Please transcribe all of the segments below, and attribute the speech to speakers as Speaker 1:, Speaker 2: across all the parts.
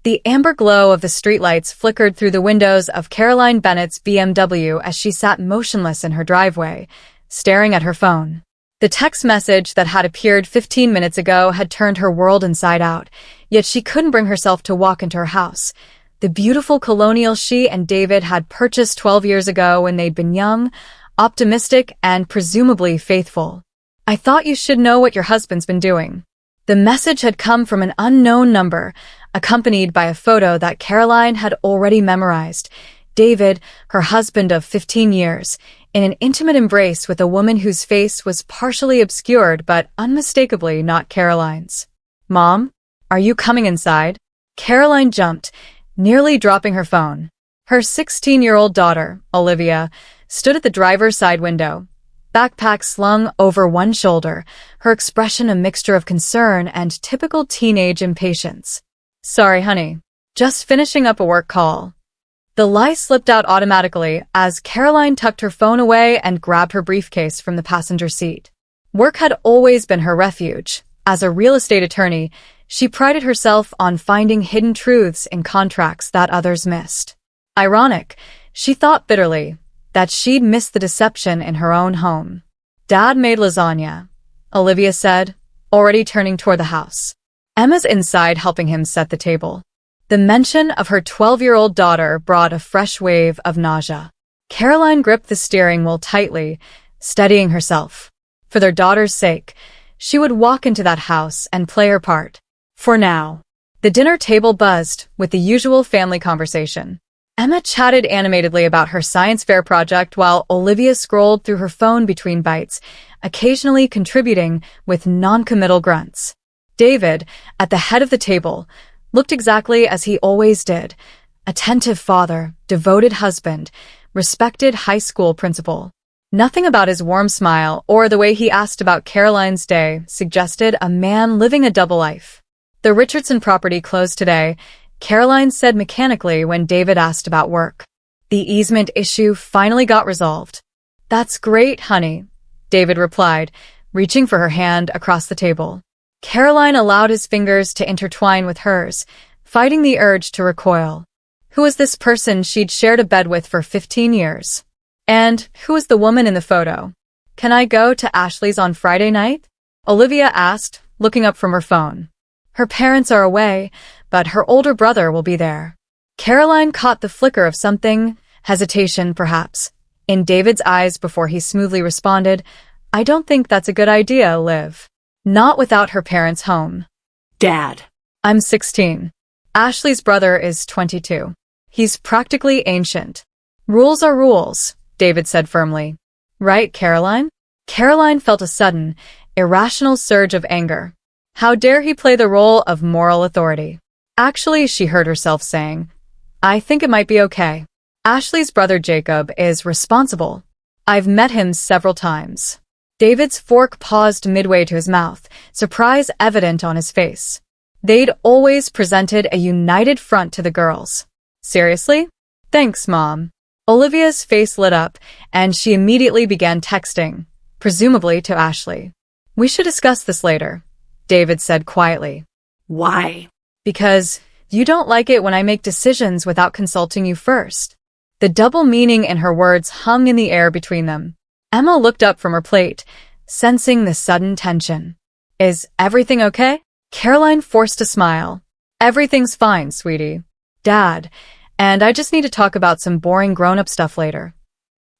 Speaker 1: The amber glow of the streetlights flickered through the windows of Caroline Bennett's BMW as she sat motionless in her driveway, staring at her phone. The text message that had appeared 15 minutes ago had turned her world inside out, yet she couldn't bring herself to walk into her house. The beautiful colonial she and David had purchased 12 years ago when they'd been young, optimistic, and presumably faithful. "I thought you should know what your husband's been doing." The message had come from an unknown number, accompanied by a photo that Caroline had already memorized. David, her husband of 15 years, in an intimate embrace with a woman whose face was partially obscured but unmistakably not Caroline's. "Mom, are you coming inside?" Caroline jumped, nearly dropping her phone. Her 16-year-old daughter, Olivia, stood at the driver's side window, backpack slung over one shoulder, her expression a mixture of concern and typical teenage impatience. "Sorry, honey. Just finishing up a work call." The lie slipped out automatically as Caroline tucked her phone away and grabbed her briefcase from the passenger seat. Work had always been her refuge. As a real estate attorney, she prided herself on finding hidden truths in contracts that others missed. Ironic, she thought bitterly, that she'd missed the deception in her own home. "Dad made lasagna," Olivia said, already turning toward the house. Emma's inside helping him set the table. The mention of her 12-year-old daughter brought a fresh wave of nausea. Caroline gripped the steering wheel tightly, steadying herself. For their daughter's sake, she would walk into that house and play her part. For now. The dinner table buzzed with the usual family conversation. Emma chatted animatedly about her science fair project while Olivia scrolled through her phone between bites, occasionally contributing with non-committal grunts. David, at the head of the table, looked exactly as he always did. Attentive father, devoted husband, respected high school principal. Nothing about his warm smile or the way he asked about Caroline's day suggested a man living a double life. "The Richardson property closed today," Caroline said mechanically when David asked about work. "The easement issue finally got resolved." "That's great, honey," David replied, reaching for her hand across the table. Caroline allowed his fingers to intertwine with hers, fighting the urge to recoil. Who was this person she'd shared a bed with for 15 years? And who was the woman in the photo? "Can I go to Ashley's on Friday night?" Olivia asked, looking up from her phone. "Her parents are away, but her older brother will be there." Caroline caught the flicker of something, hesitation perhaps, in David's eyes before he smoothly responded, "I don't think that's a good idea, Liv. Not without her parents home."
Speaker 2: "Dad."
Speaker 1: "I'm 16. Ashley's brother is 22. He's practically ancient." "Rules are rules," David said firmly. "Right, Caroline?" Caroline felt a sudden, irrational surge of anger. How dare he play the role of moral authority? Actually, she heard herself saying, "I think it might be okay. Ashley's brother Jacob is responsible. I've met him several times." David's fork paused midway to his mouth, surprise evident on his face. They'd always presented a united front to the girls. "Seriously? Thanks, Mom." Olivia's face lit up, and she immediately began texting, presumably to Ashley. "We should discuss this later," David said quietly.
Speaker 2: "Why?"
Speaker 1: "Because you don't like it when I make decisions without consulting you first." The double meaning in her words hung in the air between them. Emma looked up from her plate, sensing the sudden tension. "Is everything okay?" Caroline forced a smile. "Everything's fine, sweetie. Dad, and I just need to talk about some boring grown-up stuff later."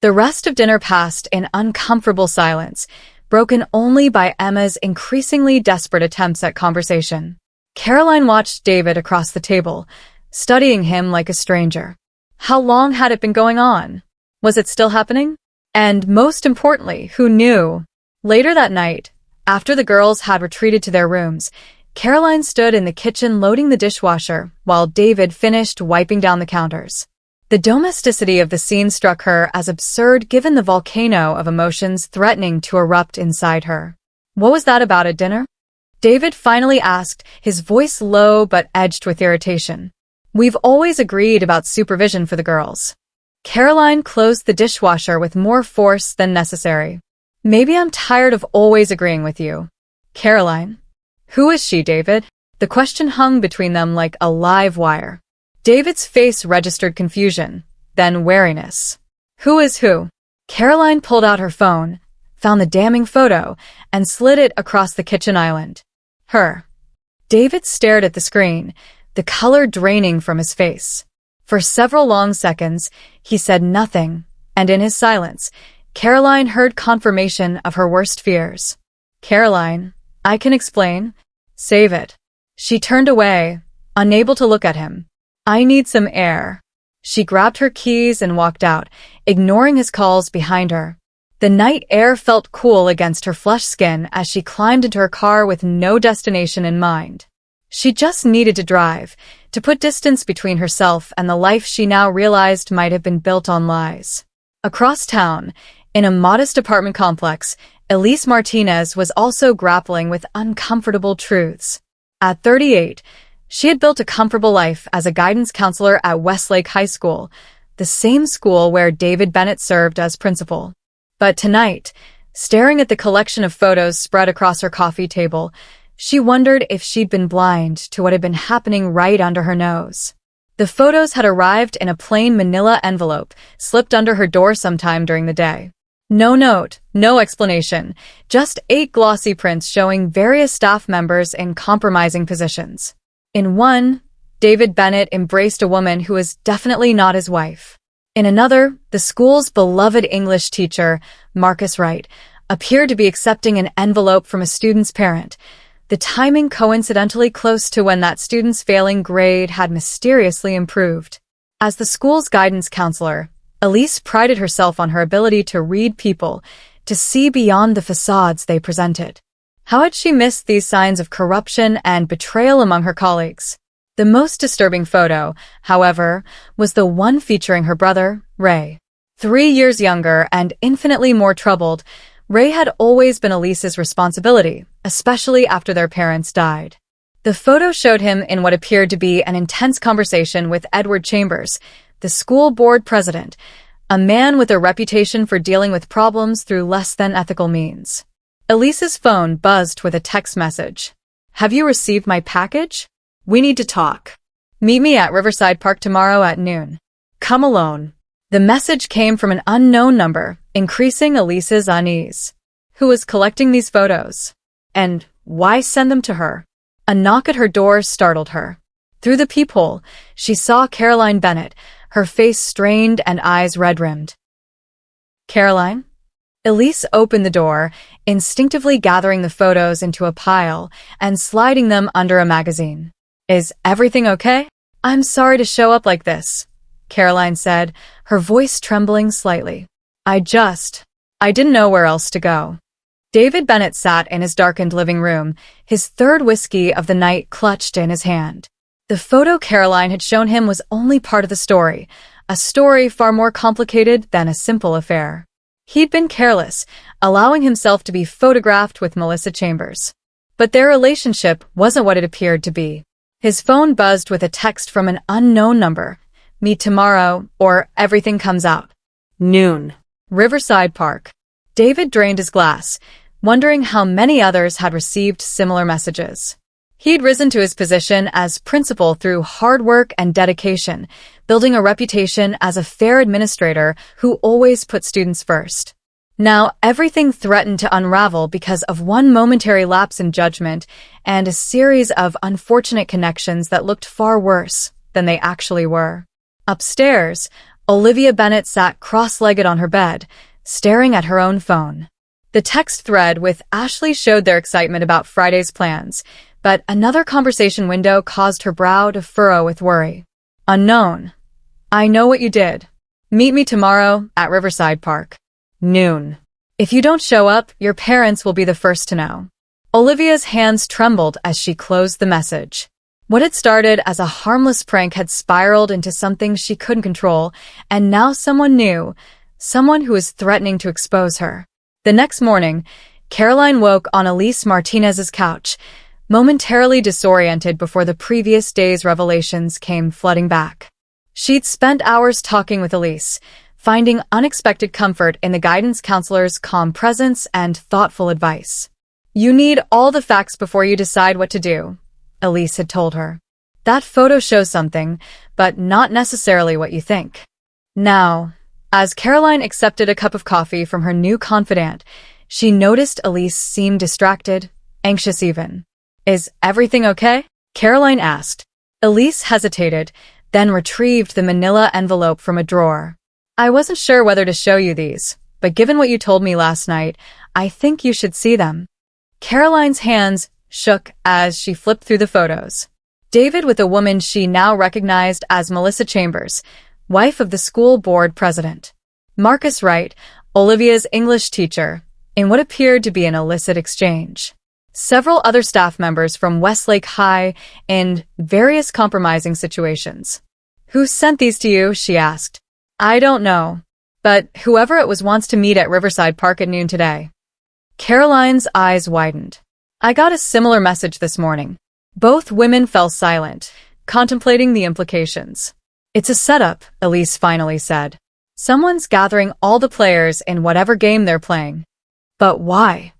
Speaker 1: The rest of dinner passed in uncomfortable silence, broken only by Emma's increasingly desperate attempts at conversation. Caroline watched David across the table, studying him like a stranger. How long had it been going on? Was it still happening? And most importantly, who knew? Later that night, after the girls had retreated to their rooms, Caroline stood in the kitchen loading the dishwasher while David finished wiping down the counters. The domesticity of the scene struck her as absurd given the volcano of emotions threatening to erupt inside her. "What was that about at dinner?" David finally asked, his voice low but edged with irritation. "We've always agreed about supervision for the girls." Caroline closed the dishwasher with more force than necessary. "Maybe I'm tired of always agreeing with you." "Caroline? Who is she, David?" The question hung between them like a live wire. David's face registered confusion, then wariness. Who is who? Caroline pulled out her phone, found the damning photo, and slid it across the kitchen island. Her. David stared at the screen, the color draining from his face. For several long seconds, he said nothing, and in his silence, Caroline heard confirmation of her worst fears. Caroline, I can explain. Save it. She turned away, unable to look at him. I need some air. She grabbed her keys and walked out, ignoring his calls behind her. The night air felt cool against her flushed skin as she climbed into her car with no destination in mind. She just needed to drive, to put distance between herself and the life she now realized might have been built on lies. Across town, in a modest apartment complex, Elise Martinez was also grappling with uncomfortable truths. At 38, she had built a comfortable life as a guidance counselor at Westlake High School, the same school where David Bennett served as principal. But tonight, staring at the collection of photos spread across her coffee table, she wondered if she'd been blind to what had been happening right under her nose. The photos had arrived in a plain manila envelope, slipped under her door sometime during the day. No note, no explanation, just 8 glossy prints showing various staff members in compromising positions. In one, David Bennett embraced a woman who was definitely not his wife. In another, the school's beloved English teacher, Marcus Wright, appeared to be accepting an envelope from a student's parent, the timing coincidentally close to when that student's failing grade had mysteriously improved. As the school's guidance counselor, Elise prided herself on her ability to read people, to see beyond the facades they presented. How had she missed these signs of corruption and betrayal among her colleagues? The most disturbing photo, however, was the one featuring her brother, Ray. 3 years younger and infinitely more troubled, Ray had always been Elise's responsibility, especially after their parents died. The photo showed him in what appeared to be an intense conversation with Edward Chambers, the school board president, a man with a reputation for dealing with problems through less than ethical means. Elise's phone buzzed with a text message. Have you received my package? We need to talk. Meet me at Riverside Park tomorrow at noon. Come alone. The message came from an unknown number, increasing Elise's unease. Who was collecting these photos? And why send them to her? A knock at her door startled her. Through the peephole, she saw Caroline Bennett, her face strained and eyes red-rimmed. Caroline? Elise opened the door, instinctively gathering the photos into a pile and sliding them under a magazine. Is everything okay? I'm sorry to show up like this, Caroline said, her voice trembling slightly. I didn't know where else to go. David Bennett sat in his darkened living room, his third whiskey of the night clutched in his hand. The photo Caroline had shown him was only part of the story, a story far more complicated than a simple affair. He'd been careless, allowing himself to be photographed with Melissa Chambers. But their relationship wasn't what it appeared to be. His phone buzzed with a text from an unknown number. Meet tomorrow, or everything comes out.
Speaker 2: Noon.
Speaker 1: Riverside Park. David drained his glass, wondering how many others had received similar messages. He'd risen to his position as principal through hard work and dedication, building a reputation as a fair administrator who always put students first. Now, everything threatened to unravel because of one momentary lapse in judgment and a series of unfortunate connections that looked far worse than they actually were. Upstairs, Olivia Bennett sat cross-legged on her bed, staring at her own phone. The text thread with Ashley showed their excitement about Friday's plans, but another conversation window caused her brow to furrow with worry. Unknown. I know what you did. Meet me tomorrow at Riverside Park. Noon. If you don't show up, your parents will be the first to know. Olivia's hands trembled as she closed the message. What had started as a harmless prank had spiraled into something she couldn't control, and now someone new, someone who was threatening to expose her. The next morning, Caroline woke on Elise Martinez's couch, momentarily disoriented before the previous day's revelations came flooding back. She'd spent hours talking with Elise, finding unexpected comfort in the guidance counselor's calm presence and thoughtful advice. You need all the facts before you decide what to do, Elise had told her. That photo shows something, but not necessarily what you think. Now, as Caroline accepted a cup of coffee from her new confidant, she noticed Elise seemed distracted, anxious even. Is everything okay? Caroline asked. Elise hesitated, then retrieved the manila envelope from a drawer. I wasn't sure whether to show you these, but given what you told me last night, I think you should see them. Caroline's hands shook as she flipped through the photos. David with a woman she now recognized as Melissa Chambers, wife of the school board president. Marcus Wright, Olivia's English teacher, in what appeared to be an illicit exchange. Several other staff members from Westlake High in various compromising situations. Who sent these to you? She asked. I don't know, but whoever it was wants to meet at Riverside Park at noon today. Caroline's eyes widened. I got a similar message this morning. Both women fell silent, contemplating the implications. It's a setup, Elise finally said. Someone's gathering all the players in whatever game they're playing. But why?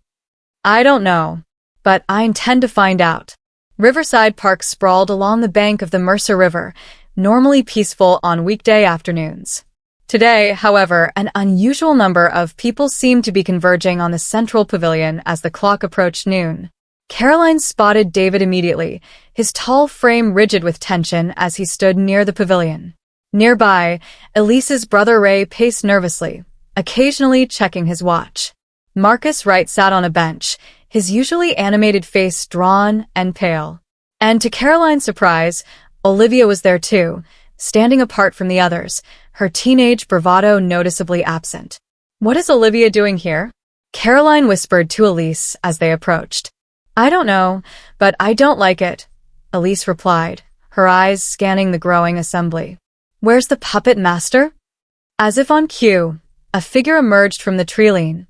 Speaker 1: I don't know, but I intend to find out. Riverside Park sprawled along the bank of the Mercer River, normally peaceful on weekday afternoons. Today, however, an unusual number of people seemed to be converging on the central pavilion as the clock approached noon. Caroline spotted David immediately, his tall frame rigid with tension as he stood near the pavilion. Nearby, Elise's brother Ray paced nervously, occasionally checking his watch. Marcus Wright sat on a bench, his usually animated face drawn and pale. And to Caroline's surprise, Olivia was there too, standing apart from the others, her teenage bravado noticeably absent. What is Olivia doing here? Caroline whispered to Elise as they approached. I don't know, but I don't like it, Elise replied, her eyes scanning the growing assembly. Where's the puppet master? As if on cue, a figure emerged from the treeline.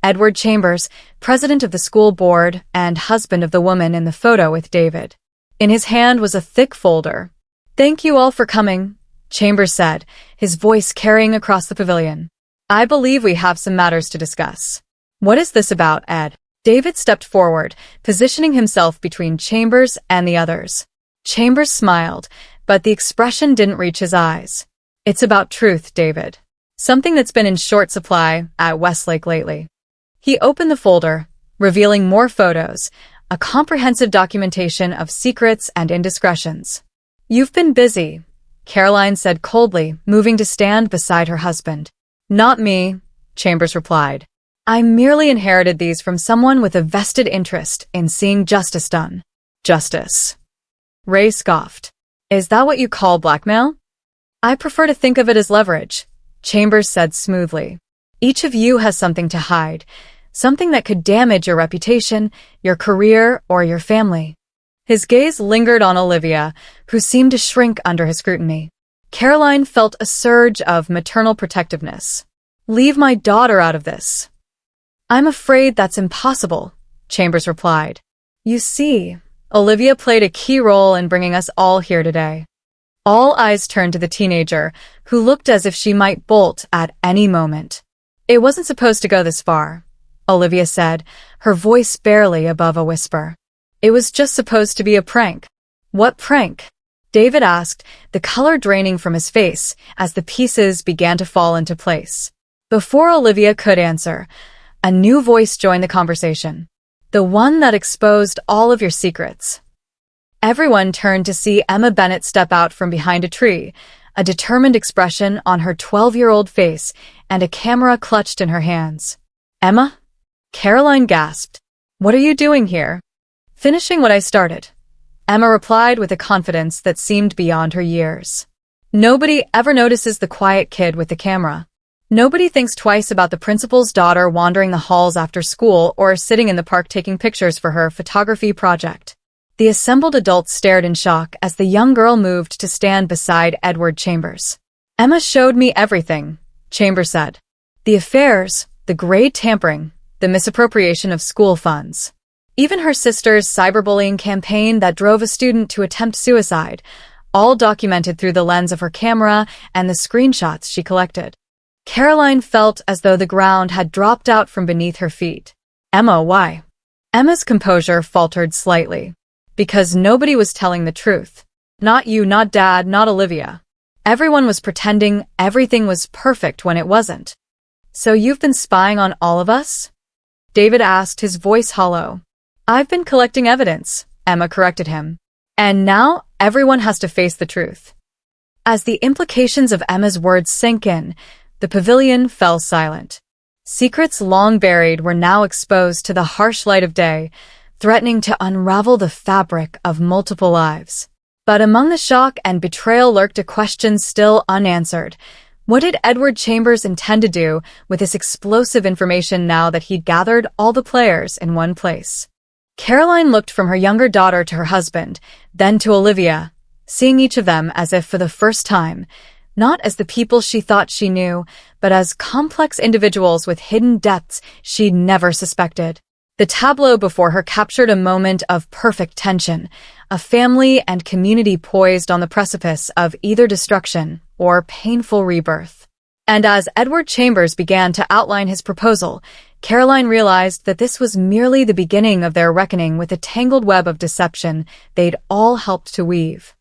Speaker 1: Edward Chambers, president of the school board and husband of the woman in the photo with David. In his hand was a thick folder. Thank you all for coming, Chambers said, his voice carrying across the pavilion. I believe we have some matters to discuss. What is this about, Ed? David stepped forward, positioning himself between Chambers and the others. Chambers smiled, but the expression didn't reach his eyes. It's about truth, David. Something that's been in short supply at Westlake lately. He opened the folder, revealing more photos, a comprehensive documentation of secrets and indiscretions. You've been busy, Caroline said coldly, moving to stand beside her husband. Not me, Chambers replied. I merely inherited these from someone with a vested interest in seeing justice done. Justice. Ray scoffed. Is that what you call blackmail? I prefer to think of it as leverage, Chambers said smoothly. Each of you has something to hide, something that could damage your reputation, your career, or your family. His gaze lingered on Olivia, who seemed to shrink under his scrutiny. Caroline felt a surge of maternal protectiveness. Leave my daughter out of this. I'm afraid that's impossible, Chambers replied. You see, Olivia played a key role in bringing us all here today. All eyes turned to the teenager, who looked as if she might bolt at any moment. It wasn't supposed to go this far, Olivia said, her voice barely above a whisper. It was just supposed to be a prank. What prank? David asked, the color draining from his face as the pieces began to fall into place. Before Olivia could answer, a new voice joined the conversation. The one that exposed all of your secrets. Everyone turned to see Emma Bennett step out from behind a tree, a determined expression on her 12-year-old face and a camera clutched in her hands. Emma? Caroline gasped. What are you doing here? Finishing what I started, Emma replied with a confidence that seemed beyond her years. Nobody ever notices the quiet kid with the camera. Nobody thinks twice about the principal's daughter wandering the halls after school or sitting in the park taking pictures for her photography project. The assembled adults stared in shock as the young girl moved to stand beside Edward Chambers. Emma showed me everything, Chambers said. The affairs, the grade tampering, the misappropriation of school funds. Even her sister's cyberbullying campaign that drove a student to attempt suicide, all documented through the lens of her camera and the screenshots she collected. Caroline felt as though the ground had dropped out from beneath her feet. Emma, why? Emma's composure faltered slightly. Because nobody was telling the truth. Not you, not Dad, not Olivia. Everyone was pretending everything was perfect when it wasn't. So you've been spying on all of us? David asked, his voice hollow. I've been collecting evidence, Emma corrected him. And now everyone has to face the truth. As the implications of Emma's words sank in, the pavilion fell silent. Secrets long buried were now exposed to the harsh light of day, threatening to unravel the fabric of multiple lives. But among the shock and betrayal lurked a question still unanswered. What did Edward Chambers intend to do with this explosive information now that he'd gathered all the players in one place? Caroline looked from her younger daughter to her husband, then to Olivia, seeing each of them as if for the first time, not as the people she thought she knew, but as complex individuals with hidden depths she'd never suspected. The tableau before her captured a moment of perfect tension, a family and community poised on the precipice of either destruction or painful rebirth. And as Edward Chambers began to outline his proposal, Caroline realized that this was merely the beginning of their reckoning with the tangled web of deception they'd all helped to weave.